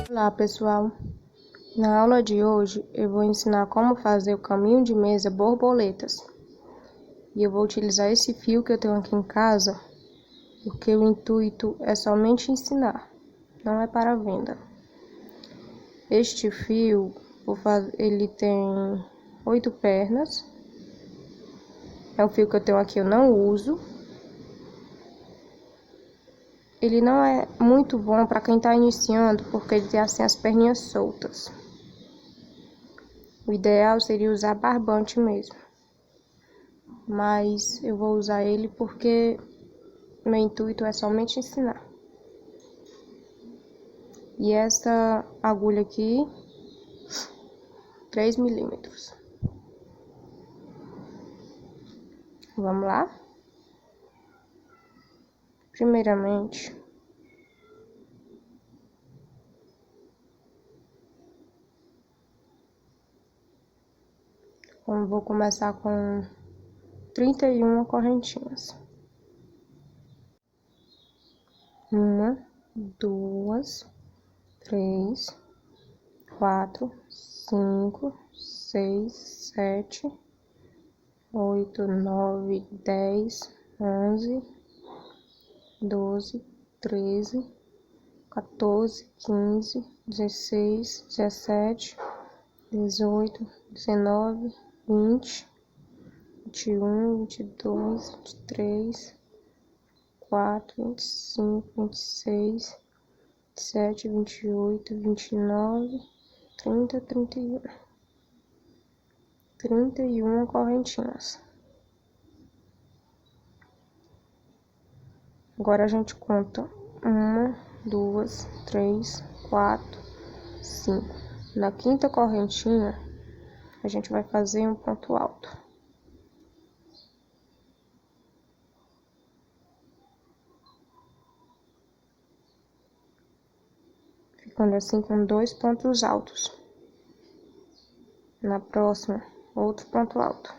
Olá pessoal, na aula de hoje eu vou ensinar como fazer o caminho de mesa borboletas e eu vou utilizar esse fio que eu tenho aqui em casa porque o intuito é somente ensinar, não é para venda. Este fio, ele tem 8 pernas, é o fio que eu tenho aqui, eu não uso. Ele não é muito bom para quem está iniciando porque ele tem assim as perninhas soltas. O ideal seria usar barbante mesmo, mas eu vou usar ele porque meu intuito é somente ensinar. E essa agulha aqui, 3 milímetros. Vamos lá? Primeiramente, eu vou começar com 31 correntinhas. 1, 2, 3, 4, 5, 6, 7, 8, 9, 10, 11, 12, 13, 14, 15, 16, 17, 18, 19, 20, 21, 22, 23, 24, 25, 26, 27, 28, 29, 30, 31. 31 correntinhas. Agora a gente conta 1, 2, 3, 4, 5. Na quinta correntinha, a gente vai fazer um ponto alto. Ficando assim com 2 pontos altos. Na próxima, outro ponto alto.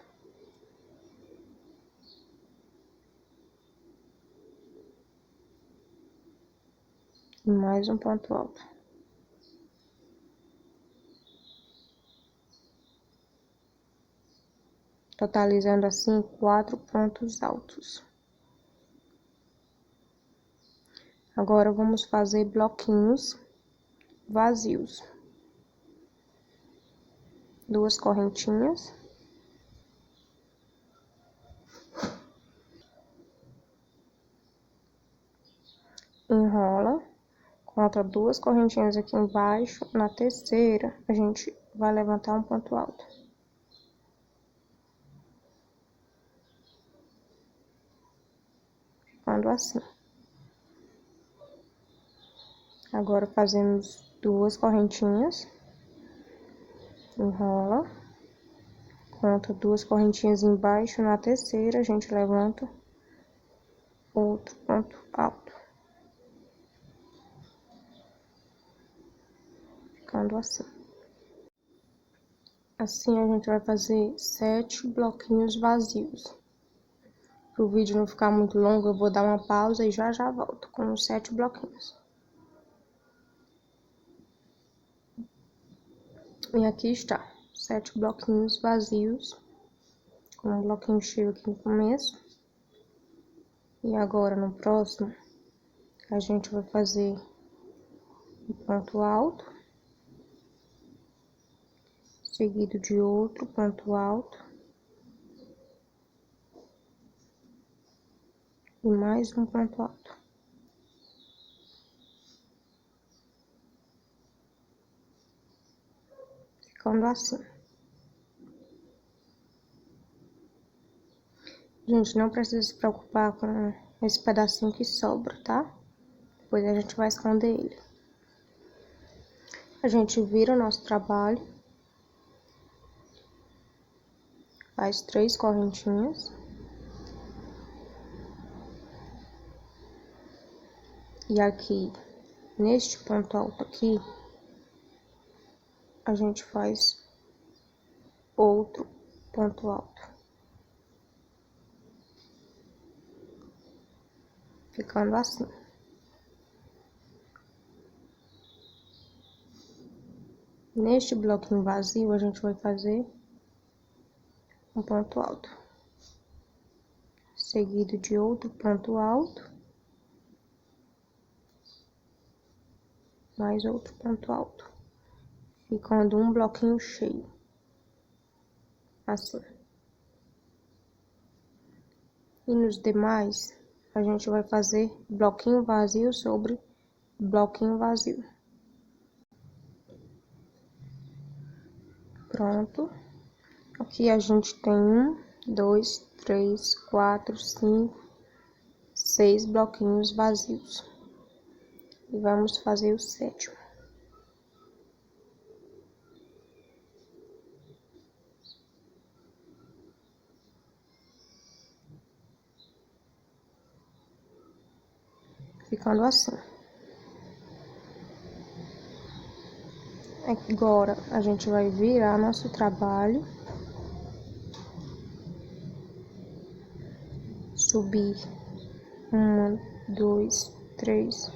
E mais um ponto alto. Totalizando assim 4 pontos altos. Agora vamos fazer bloquinhos vazios. 2 correntinhas. Enrola, conta 2 correntinhas aqui embaixo. Na terceira, a gente vai levantar um ponto alto. Ficando assim. Agora fazemos 2 correntinhas. Enrola, conta 2 correntinhas embaixo. Na terceira, a gente levanta outro ponto alto. Ficando assim. Assim a gente vai fazer 7 bloquinhos vazios. Para o vídeo não ficar muito longo, eu vou dar uma pausa e já volto com os 7 bloquinhos. E aqui está, 7 bloquinhos vazios, com um bloquinho cheio aqui no começo. E agora no próximo, a gente vai fazer um ponto alto, seguido de outro ponto alto. E mais um ponto alto. Ficando assim. Gente, não precisa se preocupar com esse pedacinho que sobra, tá? Depois a gente vai esconder ele. A gente vira o nosso trabalho. Faz 3 correntinhas. E aqui, neste ponto alto aqui, a gente faz outro ponto alto. ficando assim. Neste bloquinho vazio, a gente vai fazer um ponto alto, seguido de outro ponto alto, mais outro ponto alto, ficando um bloquinho cheio, assim. E nos demais, a gente vai fazer bloquinho vazio sobre bloquinho vazio. Pronto. Aqui a gente tem 1, 2, 3, 4, 5, 6 bloquinhos vazios. E vamos fazer o 7º. Ficando assim. Agora a gente vai virar nosso trabalho, subir 1, 2, 3,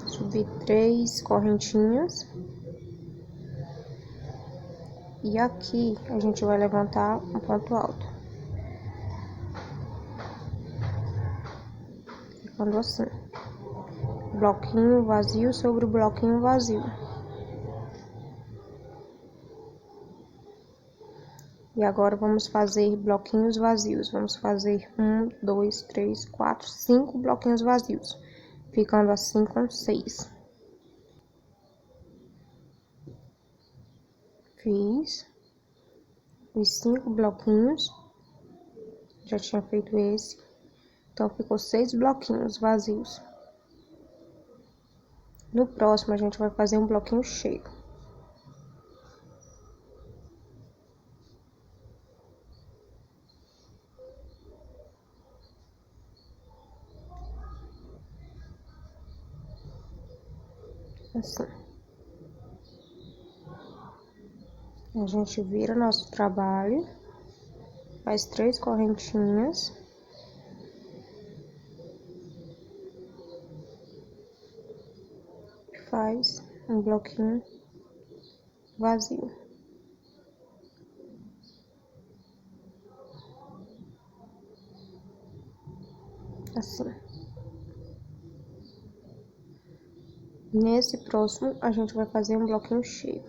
subir 3 correntinhas, e aqui a gente vai levantar um ponto alto, ficando assim, bloquinho vazio sobre o bloquinho vazio. E agora vamos fazer bloquinhos vazios. Vamos fazer 1, 2, 3, 4, 5 bloquinhos vazios, ficando assim com 6. Fiz os 5 bloquinhos, já tinha feito esse, então ficou 6 bloquinhos vazios. No próximo a gente vai fazer um bloquinho cheio. Assim. A gente vira nosso trabalho, faz 3 correntinhas, faz um bloquinho vazio. Assim. Nesse próximo, a gente vai fazer um bloquinho cheio.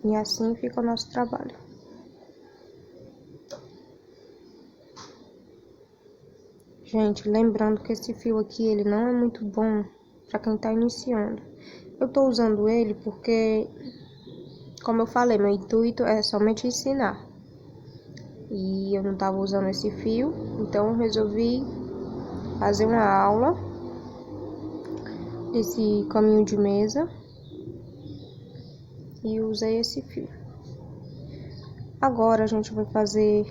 E assim fica o nosso trabalho. Gente, lembrando que esse fio aqui, ele não é muito bom para quem tá iniciando. Eu tô usando ele porque, como eu falei, meu intuito é somente ensinar. E eu não tava usando esse fio, então eu resolvi fazer uma aula desse caminho de mesa e usei esse fio. Agora a gente vai fazer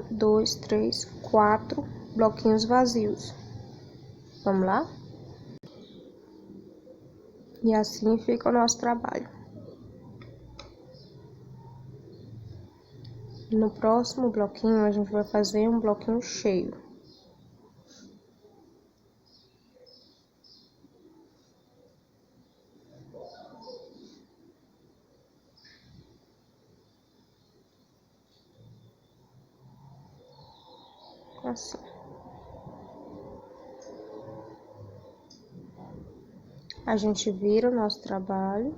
1, 2, 3, 4 bloquinhos vazios. Vamos lá? E assim fica o nosso trabalho. No próximo bloquinho, a gente vai fazer um bloquinho cheio. Assim. A gente vira o nosso trabalho.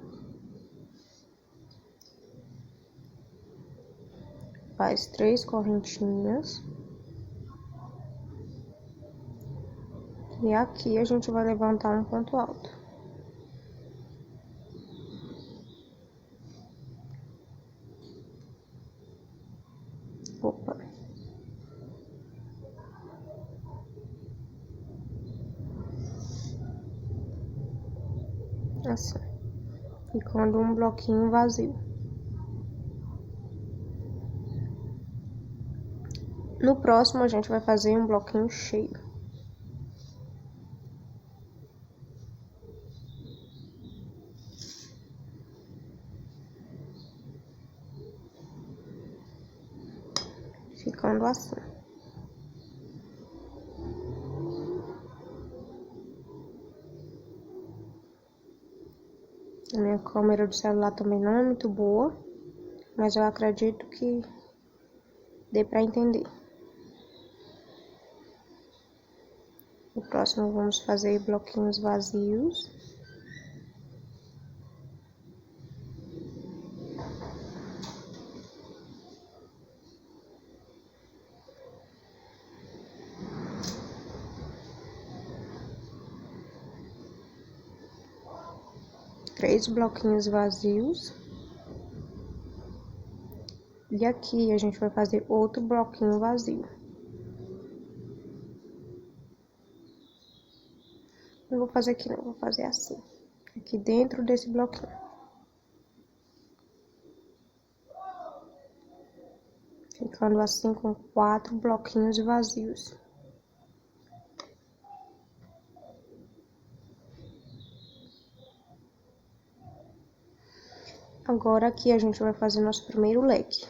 Faz 3 correntinhas. E aqui a gente vai levantar um ponto alto. Opa. Assim. Ficando um bloquinho vazio. No próximo, a gente vai fazer um bloquinho cheio. ficando assim. A minha câmera do celular também não é muito boa, mas eu acredito que dê para entender. No próximo vamos fazer bloquinhos vazios. Três bloquinhos vazios. E aqui a gente vai fazer outro bloquinho vazio. Não vou fazer aqui não, vou fazer assim. Aqui dentro desse bloquinho. Ficando assim com 4 bloquinhos vazios. Agora aqui a gente vai fazer nosso primeiro leque.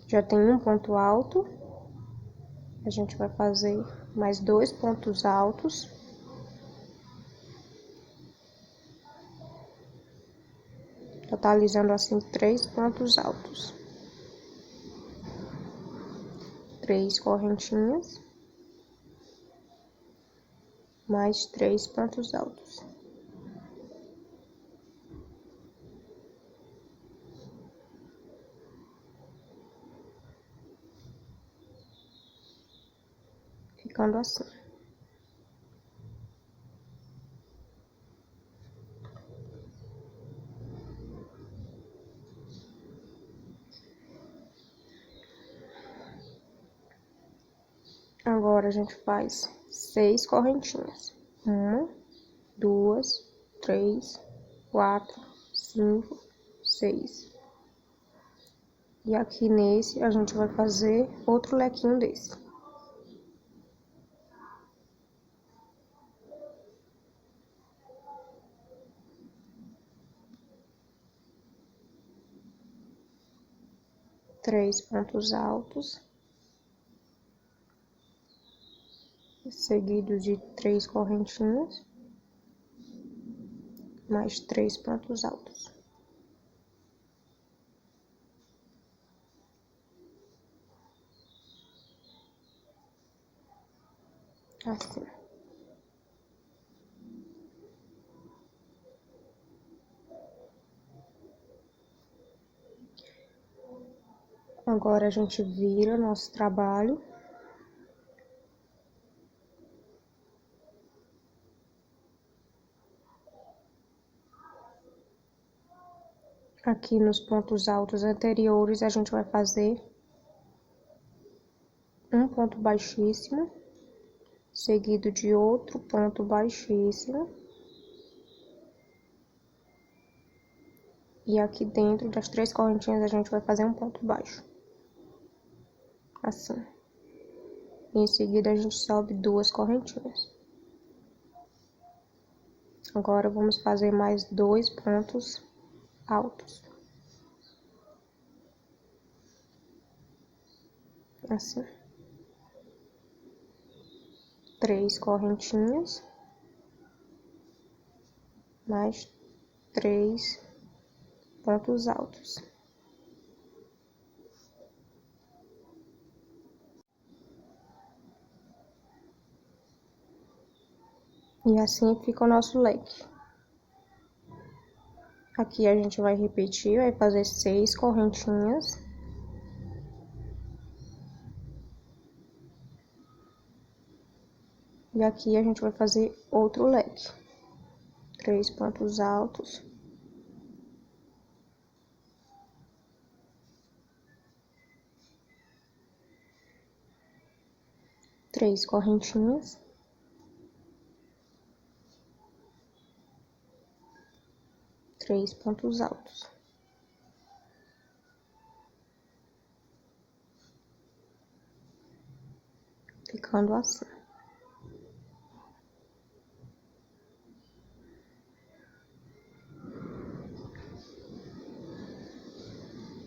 Já tem um ponto alto. A gente vai fazer mais 2 pontos altos. Totalizando assim 3 pontos altos. 3 correntinhas. Mais 3 pontos altos. Ficando assim. Agora a gente faz 6 correntinhas. 1, 2, 3, 4, 5, 6. E aqui nesse a gente vai fazer outro lequinho desse. Três pontos altos. Seguidos de 3 correntinhas. Mais 3 pontos altos. Assim. Agora a gente vira nosso trabalho. Aqui nos pontos altos anteriores a gente vai fazer um ponto baixíssimo, seguido de outro ponto baixíssimo. E aqui dentro das 3 correntinhas a gente vai fazer um ponto baixo. Assim. E em seguida a gente sobe 2 correntinhas. Agora vamos fazer mais 2 pontos altos. Assim. 3 correntinhas. Mais 3 pontos altos. E assim fica o nosso leque. Aqui a gente vai repetir, vai fazer 6 correntinhas. E aqui a gente vai fazer outro leque. 3 pontos altos. 3 correntinhas. 3 pontos altos. Ficando assim.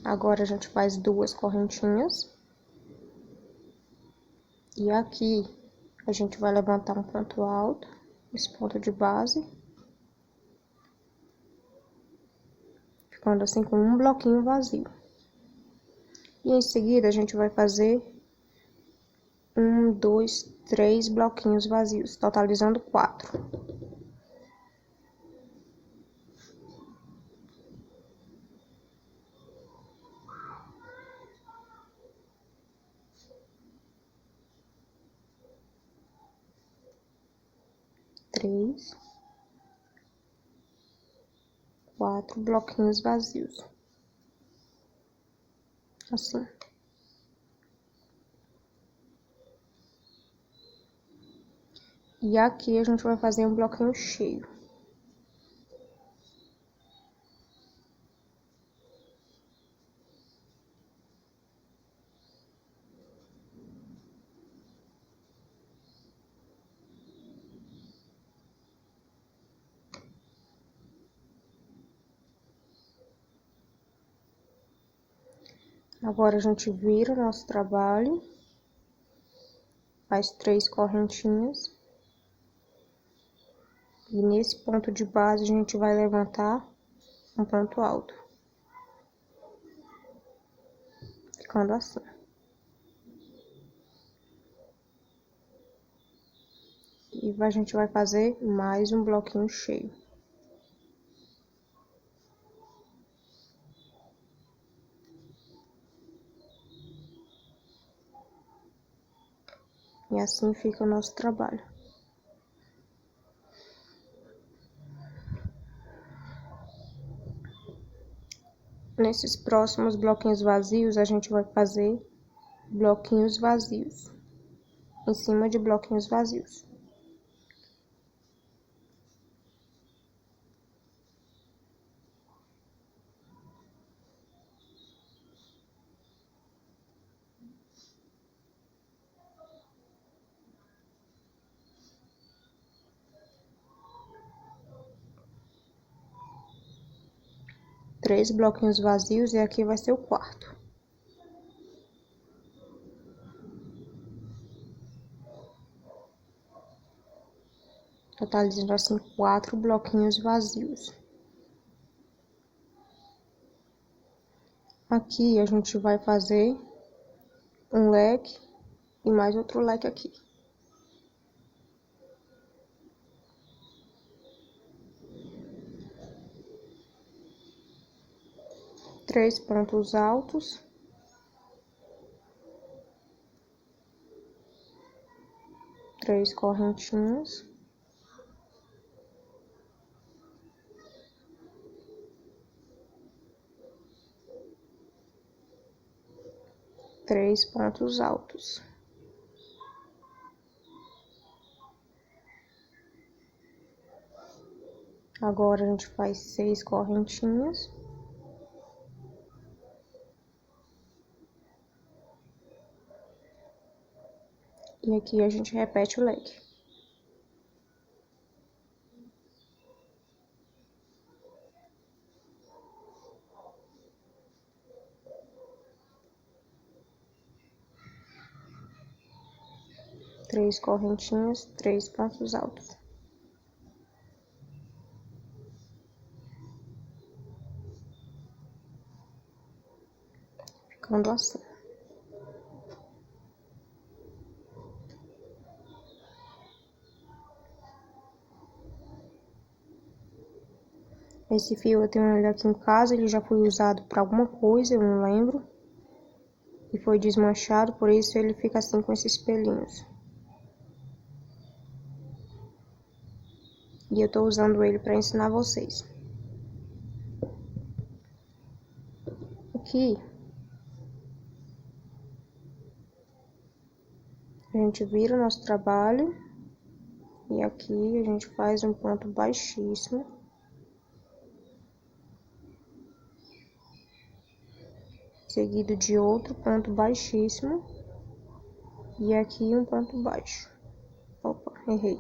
Agora a gente faz 2 correntinhas. E aqui a gente vai levantar um ponto alto, esse ponto de base, ficando assim com um bloquinho vazio. E em seguida a gente vai fazer 1, 2, 3 bloquinhos vazios, totalizando 4. Três, 4 bloquinhos vazios. Assim. E aqui a gente vai fazer um bloquinho cheio. Agora a gente vira o nosso trabalho, faz 3 correntinhas. E nesse ponto de base a gente vai levantar um ponto alto, ficando assim. E a gente vai fazer mais um bloquinho cheio. E assim fica o nosso trabalho. Nesses próximos bloquinhos vazios, a gente vai fazer bloquinhos vazios, em cima de bloquinhos vazios. Três bloquinhos vazios e aqui vai ser o quarto. Totalizando assim 4 bloquinhos vazios. Aqui a gente vai fazer um leque e mais outro leque aqui. Três pontos altos. Três correntinhas. Três pontos altos. Agora a gente faz 6 correntinhas. E aqui a gente repete o leque. Três correntinhas, 3 pontos altos. Ficando assim. Esse fio eu tenho ele aqui em casa, ele já foi usado para alguma coisa, eu não lembro. E foi desmanchado, por isso ele fica assim com esses pelinhos. E eu tô usando ele para ensinar vocês. Aqui a gente vira o nosso trabalho. E aqui a gente faz um ponto baixíssimo. Seguido de outro ponto baixíssimo. E aqui um ponto baixo. Opa, errei.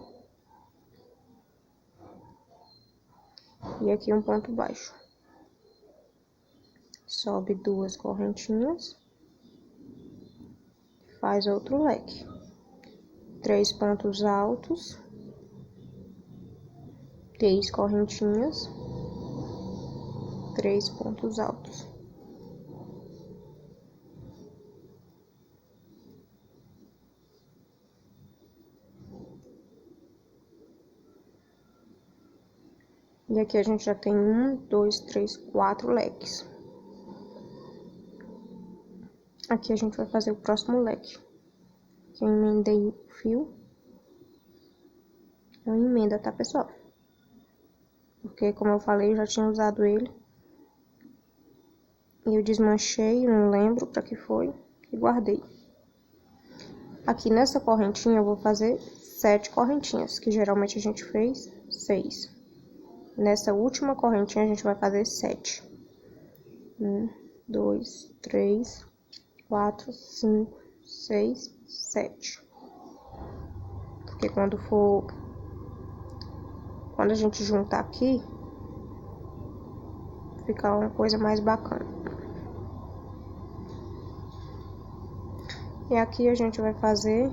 E aqui um ponto baixo. Sobe 2 correntinhas. Faz outro leque. 3 pontos altos, 3 correntinhas, 3 pontos altos. E aqui a gente já tem 1, 2, 3, 4 leques. Aqui a gente vai fazer o próximo leque. Aqui eu emendei o fio. É uma emenda, tá, pessoal? Porque, como eu falei, eu já tinha usado ele. E eu desmanchei, não lembro pra que foi, e guardei. Aqui nessa correntinha eu vou fazer 7 correntinhas, que geralmente a gente fez 6. Nessa última correntinha a gente vai fazer 7. 1, 2, 3, 4, 5, 6, 7. Porque quando a gente juntar aqui, fica uma coisa mais bacana. E aqui a gente vai fazer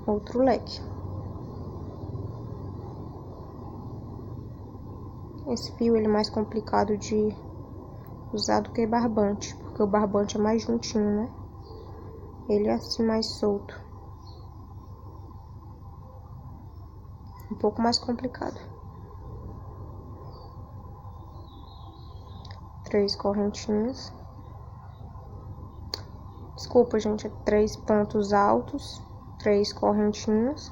outro leque. Esse fio ele é mais complicado de usar do que barbante, porque o barbante é mais juntinho, né? Ele é assim mais solto. Um pouco mais complicado. 3 correntinhas. Desculpa, gente, é 3 pontos altos, 3 correntinhas.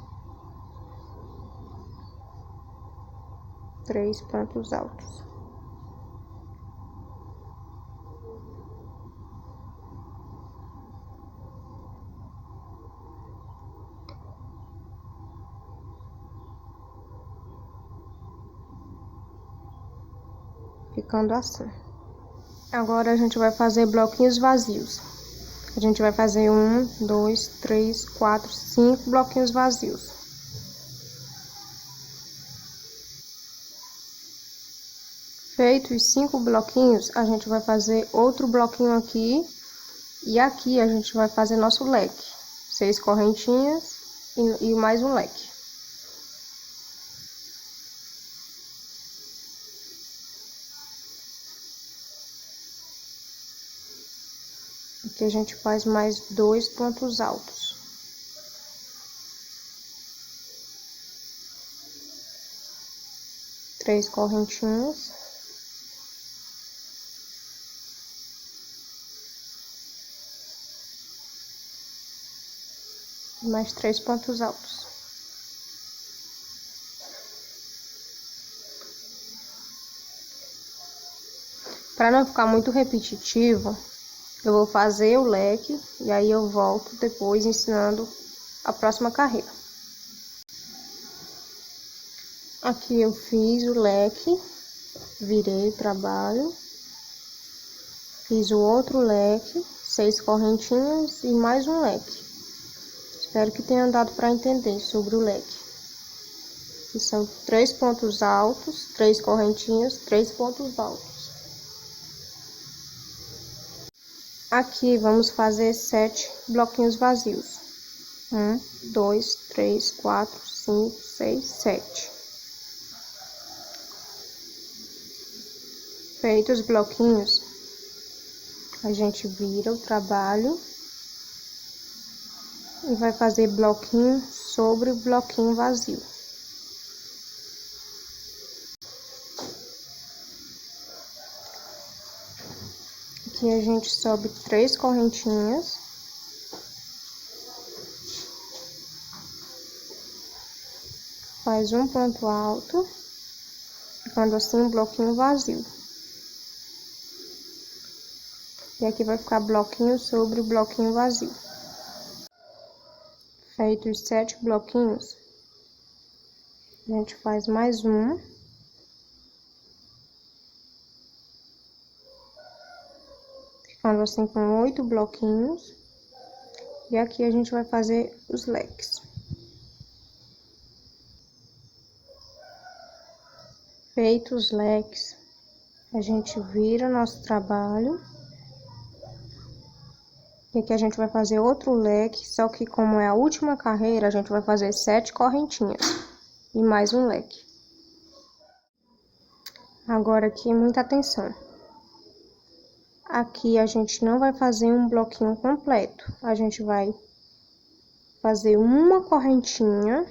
3 pontos altos. Ficando assim. Agora a gente vai fazer bloquinhos vazios. A gente vai fazer 1, 2, 3, 4, 5 bloquinhos vazios. Feito os 5 bloquinhos, a gente vai fazer outro bloquinho aqui. E aqui a gente vai fazer nosso leque. 6 correntinhas e mais um leque. Aqui a gente faz mais 2 pontos altos. Três correntinhas. E mais 3 pontos altos. Para não ficar muito repetitivo, eu vou fazer o leque e aí eu volto depois ensinando a próxima carreira. Aqui eu fiz o leque, virei o trabalho, fiz o outro leque, 6 correntinhas e mais um leque. Espero que tenha dado para entender sobre o leque. Que são 3 pontos altos, 3 correntinhas, 3 pontos altos. Aqui vamos fazer 7 bloquinhos vazios. 1, 2, 3, 4, 5, 6, 7. Feitos os bloquinhos, a gente vira o trabalho e vai fazer bloquinho sobre bloquinho vazio. Aqui a gente sobe 3 correntinhas. Faz um ponto alto, ficando assim um bloquinho vazio. E aqui vai ficar bloquinho sobre bloquinho vazio. Feitos os 7 bloquinhos, a gente faz mais um. Ficando assim com 8 bloquinhos. E aqui a gente vai fazer os leques. Feitos os leques, a gente vira nosso trabalho E aqui a gente vai fazer outro leque, só que como é a última carreira, a gente vai fazer 7 correntinhas e mais um leque. Agora aqui, muita atenção. Aqui a gente não vai fazer um bloquinho completo, a gente vai fazer uma correntinha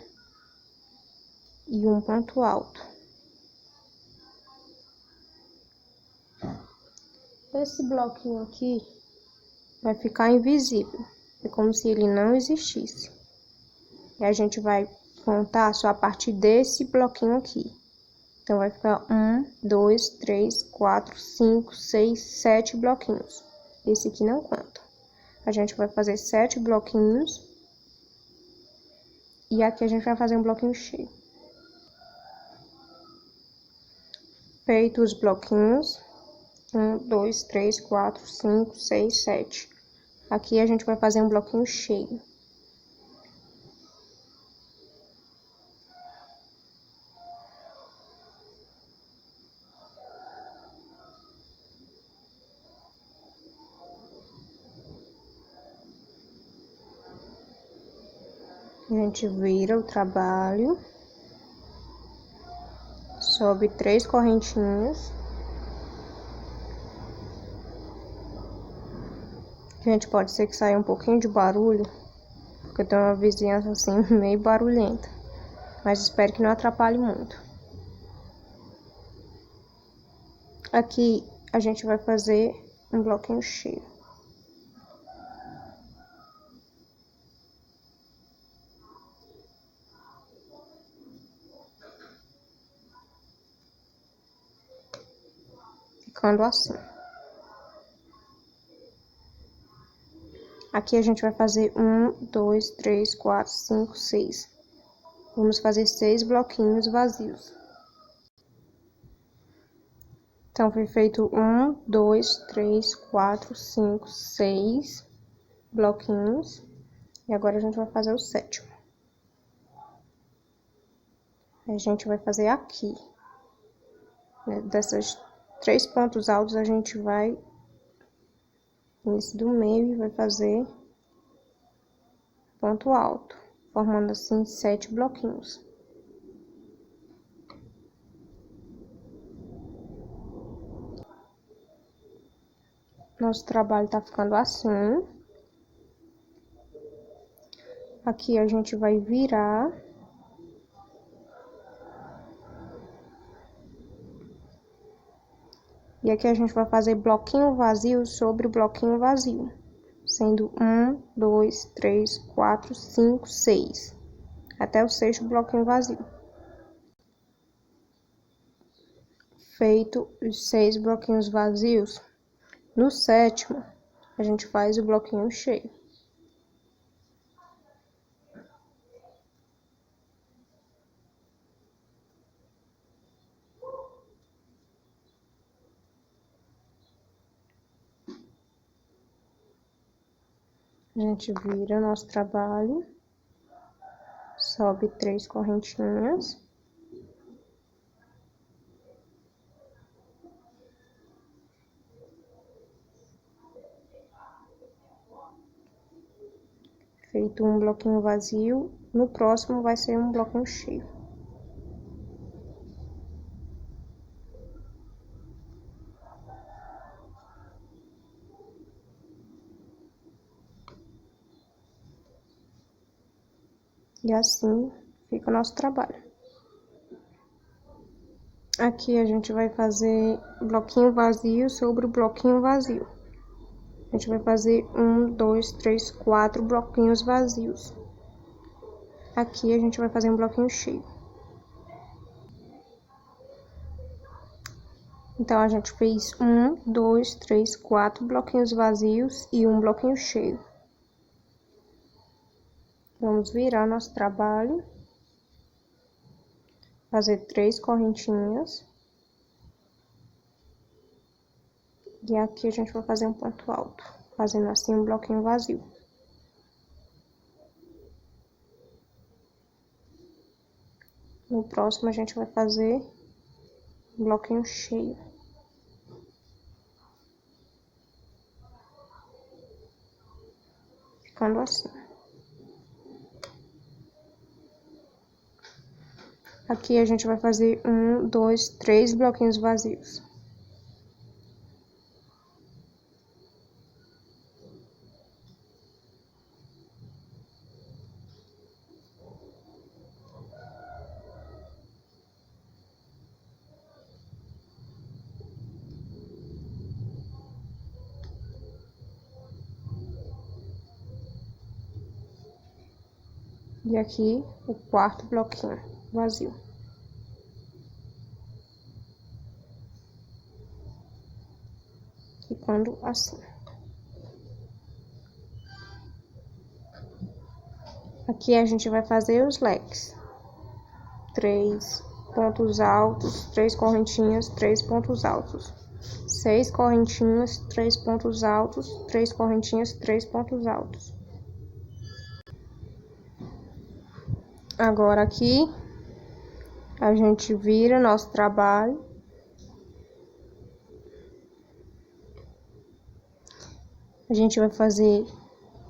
e um ponto alto. Esse bloquinho aqui vai ficar invisível, é como se ele não existisse. E a gente vai contar só a partir desse bloquinho aqui. Então, vai ficar 1, 2, 3, 4, 5, 6, 7 bloquinhos. Esse aqui não conta. A gente vai fazer 7 bloquinhos. E aqui a gente vai fazer um bloquinho cheio. Feito os bloquinhos. 1, 2, 3, 4, 5, 6, 7. Aqui a gente vai fazer um bloquinho cheio. A gente vira o trabalho, sobe 3 correntinhas. Gente, pode ser que saia um pouquinho de barulho, porque eu tenho uma vizinhança assim meio barulhenta, mas espero que não atrapalhe muito. Aqui a gente vai fazer um bloquinho cheio. Ficando assim. Aqui a gente vai fazer 1, 2, 3, 4, 5, 6. Vamos fazer 6 bloquinhos vazios. Então, foi feito 1, 2, 3, 4, 5, 6 bloquinhos. E agora a gente vai fazer o 7º. A gente vai fazer aqui. Dessas 3 pontos altos, a gente vai nesse do meio e vai fazer ponto alto, formando assim 7 bloquinhos. Nosso trabalho tá ficando assim. Aqui a gente vai virar. E aqui a gente vai fazer bloquinho vazio sobre bloquinho vazio. Sendo 1, 2, 3, 4, 5, 6. Até o 6º bloquinho vazio. Feito os 6 bloquinhos vazios, no 7º, a gente faz o bloquinho cheio. A gente vira nosso trabalho, sobe 3 correntinhas. Feito um bloquinho vazio, no próximo vai ser um bloquinho cheio. E assim fica o nosso trabalho. Aqui a gente vai fazer bloquinho vazio sobre o bloquinho vazio. A gente vai fazer 1, 2, 3, 4 bloquinhos vazios. Aqui a gente vai fazer um bloquinho cheio. Então, a gente fez 1, 2, 3, 4 bloquinhos vazios e um bloquinho cheio. Vamos virar nosso trabalho. Fazer 3 correntinhas. E aqui a gente vai fazer um ponto alto, fazendo assim um bloquinho vazio. No próximo a gente vai fazer um bloquinho cheio. ficando assim. Aqui a gente vai fazer 1, 2, 3 bloquinhos vazios. E aqui o quarto bloquinho vazio. Ficando assim. Aqui a gente vai fazer os leques. 3 pontos altos, 3 correntinhas, 3 pontos altos. 6 correntinhas, 3 pontos altos, 3 correntinhas, 3 pontos altos. Agora aqui a gente vira nosso trabalho. A gente vai fazer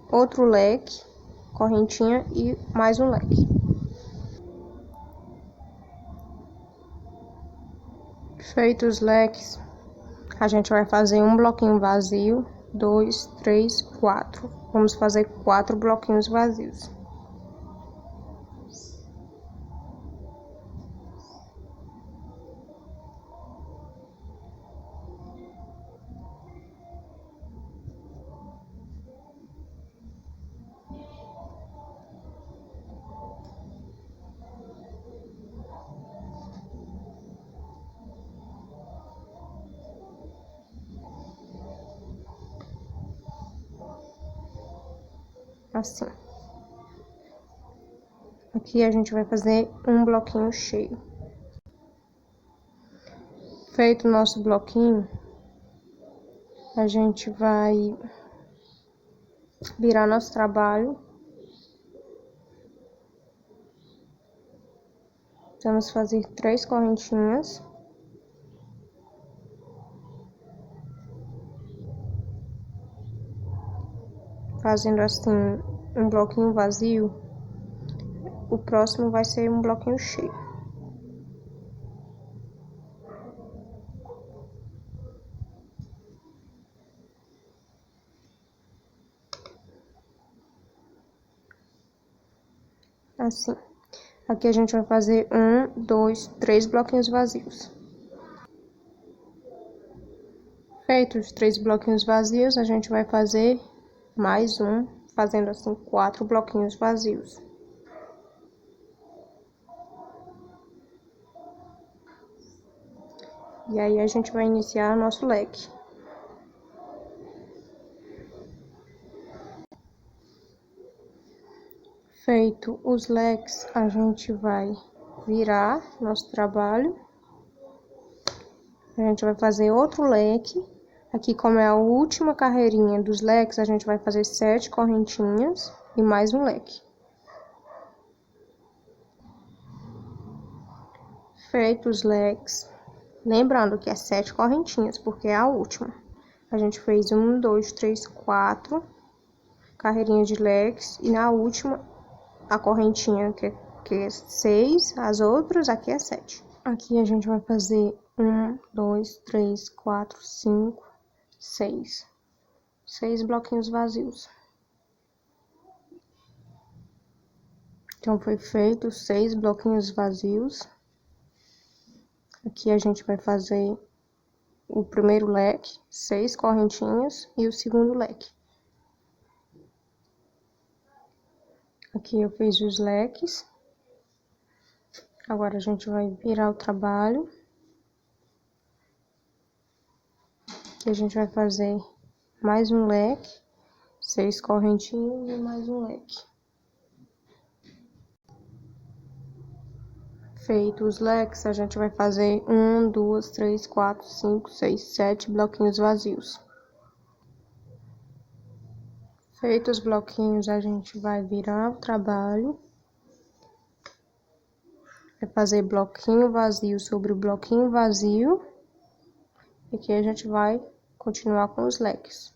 outro leque, correntinha e mais um leque. Feitos os leques, a gente vai fazer um bloquinho vazio, 2, 3, 4. Vamos fazer 4 bloquinhos vazios. Assim. Aqui a gente vai fazer um bloquinho cheio. Feito o nosso bloquinho, a gente vai virar nosso trabalho. Vamos fazer 3 correntinhas. Fazendo assim um bloquinho vazio, o próximo vai ser um bloquinho cheio. Assim. Aqui a gente vai fazer 1, 2, 3 bloquinhos vazios. Feitos os 3 bloquinhos vazios, a gente vai fazer mais um, fazendo assim 4 bloquinhos vazios. E aí a gente vai iniciar nosso leque. Feito os leques, a gente vai virar nosso trabalho. A gente vai fazer outro leque. Aqui, como é a última carreirinha dos leques, a gente vai fazer 7 correntinhas e mais um leque. Feitos os leques, lembrando que é 7 correntinhas, porque é a última. A gente fez 1, 2, 3, 4 carreirinhas de leques e na última a correntinha que é 6, as outras aqui é 7. Aqui a gente vai fazer 1, 2, 3, 4, 5, 6. 6 bloquinhos vazios. Então, foi feito 6 bloquinhos vazios. Aqui a gente vai fazer o primeiro leque, 6 correntinhas e o segundo leque. Aqui eu fiz os leques. Agora a gente vai virar o trabalho. Aqui a gente vai fazer mais um leque, 6 correntinhas e mais um leque. Feito os leques, a gente vai fazer 1, 2, 3, 4, 5, 6, 7 bloquinhos vazios. Feitos os bloquinhos, a gente vai virar o trabalho. Vai fazer bloquinho vazio sobre o bloquinho vazio. E aqui a gente vai continuar com os leques.